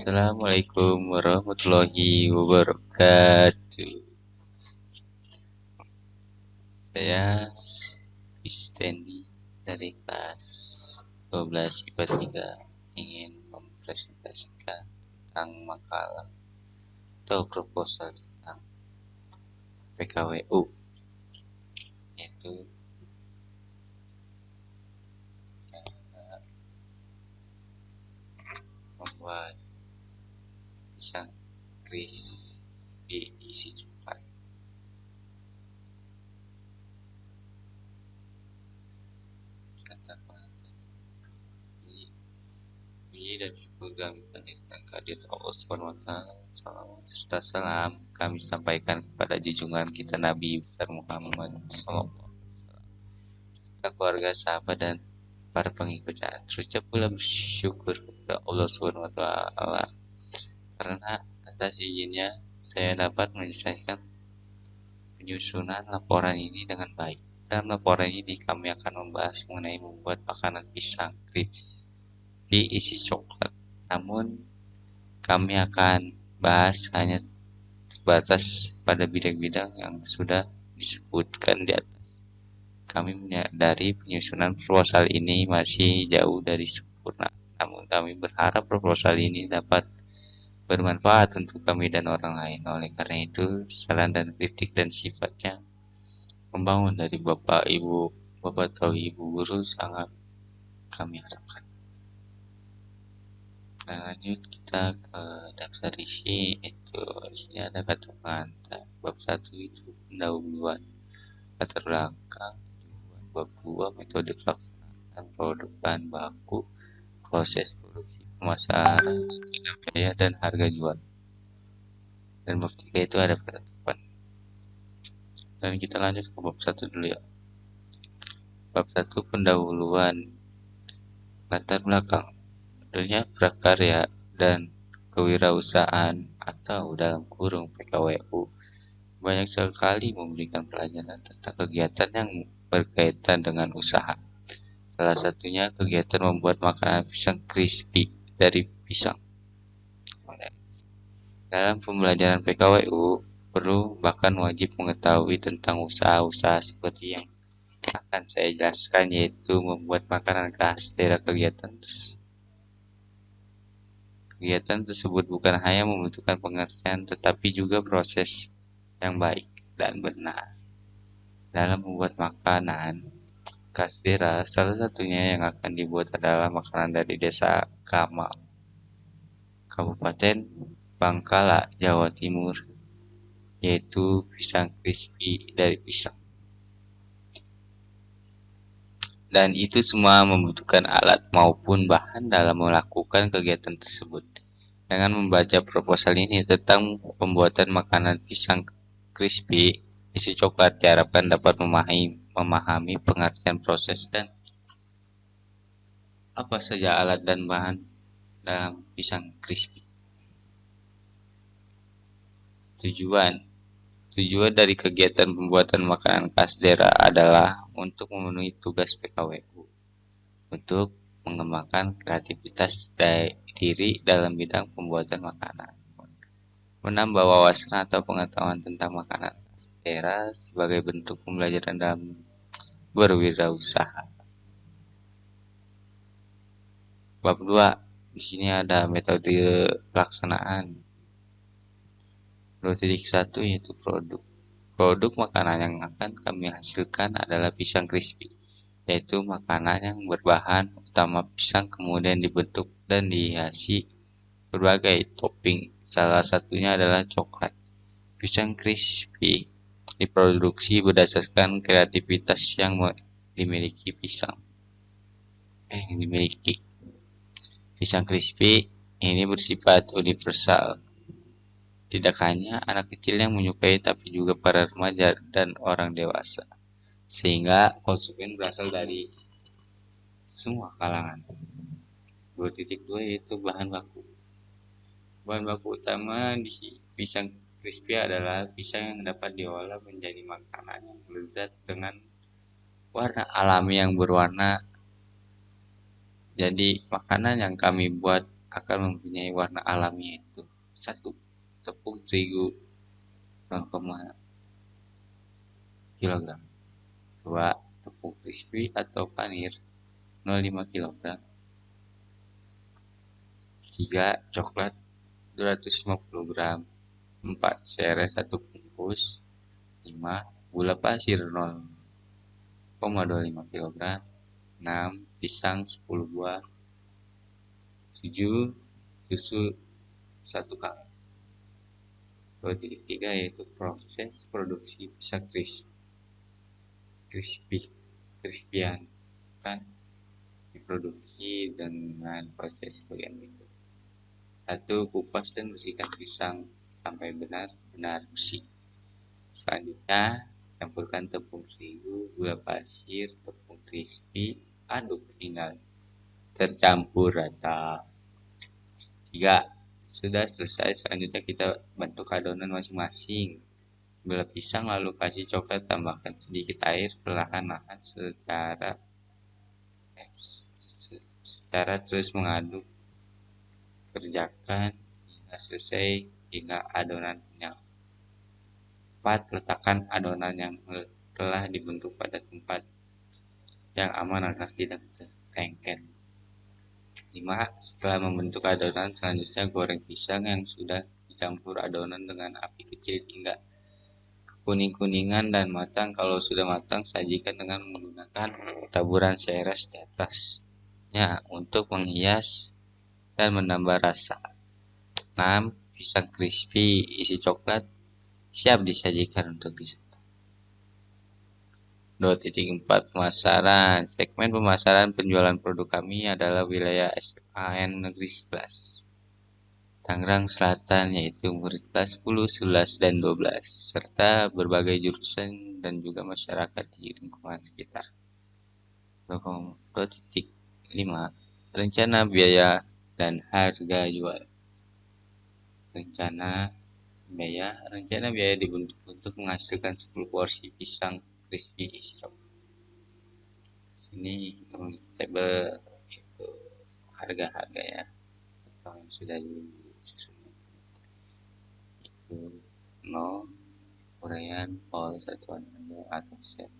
Assalamualaikum warahmatullahi wabarakatuh. Saya Kristendi dari kelas 12 IPA 3 ingin mempresentasikan tentang makalah atau proposal tentang PKWU, yaitu membuat pisang crispy diisi coklat. Dan juga mengingatkan kehadiran Allah SWT. Salam kami sampaikan kepada junjungan kita Nabi besar Muhammad SAW, keluarga, sahabat, dan para pengikutnya. Terucap pula bersyukur kepada Allah SWT karena atas izinnya saya dapat menyelesaikan penyusunan laporan ini dengan baik. Dalam laporan ini kami akan membahas mengenai membuat makanan pisang crispy diisi coklat. Namun kami akan bahas hanya terbatas pada bidang-bidang yang sudah disebutkan di atas. Kami menyadari penyusunan proposal ini masih jauh dari sempurna. Namun kami berharap proposal ini dapat bermanfaat untuk kami dan orang lain. Oleh karena itu, saran dan kritik dan sifatnya membangun dari Bapak atau Ibu guru sangat kami harapkan. Nah, lanjut kita ke daftar isi. Itu di sini ada kata pengantar. Bab 1 itu pendahuluan, latar belakang. Bab 2 metode pelaksanaan produk bahan baku, proses produksi, pemasaran, biaya, dan harga jual. Dan bab 3 itu ada penetapan. Dan kita lanjut ke bab 1 dulu ya. Bab 1 pendahuluan, latar belakang. Dunia prakarya dan kewirausahaan atau dalam kurung PKWU banyak sekali memberikan pelajaran tentang kegiatan yang berkaitan dengan usaha. Salah satunya kegiatan membuat makanan pisang crispy dari pisang. Dalam pembelajaran PKWU perlu bahkan wajib mengetahui tentang usaha-usaha seperti yang akan saya jelaskan, yaitu membuat makanan khas daerah kegiatan tersebut bukan hanya membutuhkan pengertian tetapi juga proses yang baik dan benar dalam membuat makanan khas daerah. Salah satunya yang akan dibuat adalah makanan dari desa Kamal, Kabupaten Bangkala, Jawa Timur, yaitu pisang crispy dari pisang. Dan itu semua membutuhkan alat maupun bahan dalam melakukan kegiatan tersebut. Dengan membaca proposal ini tentang pembuatan makanan pisang crispy isi coklat, diharapkan dapat memahami pengertian proses dan apa saja alat dan bahan dalam pisang crispy. Tujuan dari kegiatan pembuatan makanan khas daerah adalah untuk memenuhi tugas PKWU untuk mengembangkan kreativitas diri dalam bidang pembuatan makanan, menambah wawasan atau pengetahuan tentang makanan daerah sebagai bentuk pembelajaran dalam berwirausaha. Bab 2, di sini ada metode pelaksanaan. 2.1 yaitu produk. Produk makanan yang akan kami hasilkan adalah pisang crispy, yaitu makanan yang berbahan utama pisang kemudian dibentuk dan dihiasi berbagai topping. Salah satunya adalah coklat. Pisang crispy diproduksi berdasarkan kreativitas yang dimiliki pisang. Pisang crispy ini bersifat universal. Tidak hanya anak kecil yang menyukai, tapi juga para remaja dan orang dewasa. Sehingga konsumen berasal dari semua kalangan. 2.2 yaitu bahan baku. Bahan baku utama di pisang crispy adalah pisang yang dapat diolah menjadi makanan yang lezat dengan warna alami yang berwarna. Jadi makanan yang kami buat akan mempunyai warna alami, yaitu 1. Tepung terigu 0,5 kg. 2. Tepung crispy atau panir 0,5 kg. 3. Coklat 250 gram. 4. Seres 1 bungkus. 5. Gula pasir 0,25 kg. 6. Pisang 10 buah. 7. Susu 1 kali. 2.3 yaitu proses produksi pisang crispyan kan diproduksi dengan proses bagian itu. 1. Kupas dan bersihkan pisang sampai benar-benar bersih. Selanjutnya, campurkan tepung terigu, gula pasir, tepung crispy, aduk hingga tercampur rata. 3. Sudah selesai, selanjutnya kita bentuk adonan masing-masing. Belah pisang lalu kasih coklat, tambahkan sedikit air perlahan-lahan secara terus mengaduk. Kerjakan hingga selesai hingga adonan kenyal. 4. Letakkan adonan yang telah dibentuk pada tempat yang aman agar tidak terlengket. 5. Setelah membentuk adonan, selanjutnya goreng pisang yang sudah dicampur adonan dengan api kecil hingga kuning-kuningan dan matang. Kalau sudah matang, sajikan dengan menggunakan taburan seres di atasnya untuk menghias dan menambah rasa. 6. Pisang crispy isi coklat siap disajikan untuk disantap. 2.4 Pemasaran. Segmen pemasaran penjualan produk kami adalah wilayah SMAN Negeri 11 Tangerang Selatan, yaitu murid kelas 10, 11, dan 12 serta berbagai jurusan dan juga masyarakat di lingkungan sekitar. 2.5 Rencana biaya dan harga jual. Rencana biaya dibentuk untuk menghasilkan 10 porsi pisang crispy isi coklat. Sini tabel itu harga-harga ya, atau yang sudah disusun itu 0 uraian pol satuan harga atau set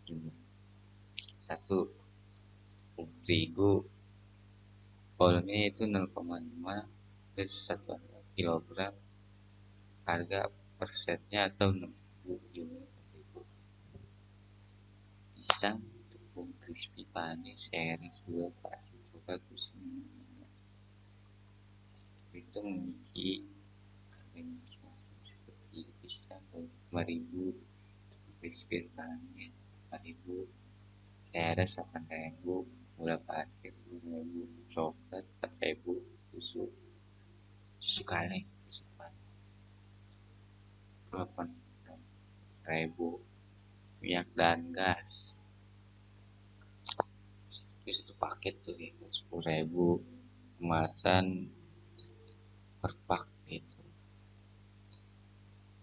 jumlah. 1. Tepung terigu polnya itu 0,5 per satuan kilogram, harga per setnya atau 60 unit. Pisang tepung crispy panir series 2 pasir coklat 19 itu memiliki harganya masing-masing seperti pisang 5.000, tepung crispy panir 4.000, series 8.000, gula pasir 2.000, coklat 4.000, susu kaleng 8.000, minyak dan gas itu satu paket tuh ya 10.000, kemasan per pak itu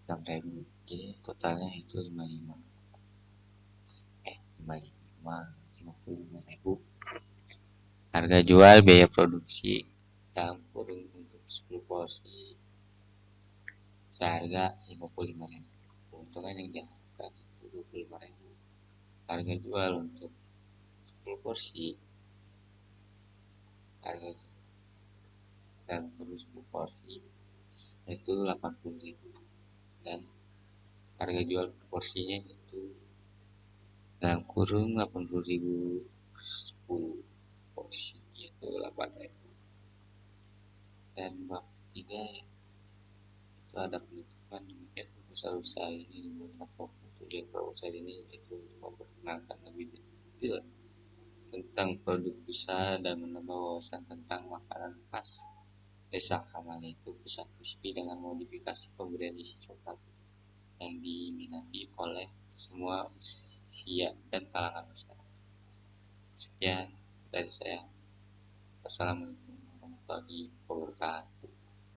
6.000, jadi totalnya itu 55 55.000. Harga jual biaya produksi dalam kurung untuk 10 porsi seharga 55.000. Keuntungan yang diharapkan itu 25.000. Harga jual untuk 10 porsi harga dalam kurung 10 porsi itu 80.000 dan harga jual per porsinya itu dalam kurung 80.000 10 porsi itu 8.000. Dan bab 3 itu ada penutupan. Demikian proposal usaha ini dibuat atau tujuan proposal ini itu memperkenalkan lebih detail tentang produk usaha dan menambah wawasan tentang makanan khas desa Kamal, yaitu pisang crispy dengan modifikasi pemberian isi coklat yang diminati oleh semua usia dan kalangan masyarakat. Sekian dari saya. Assalamualaikum warahmatullahi wabarakatuh.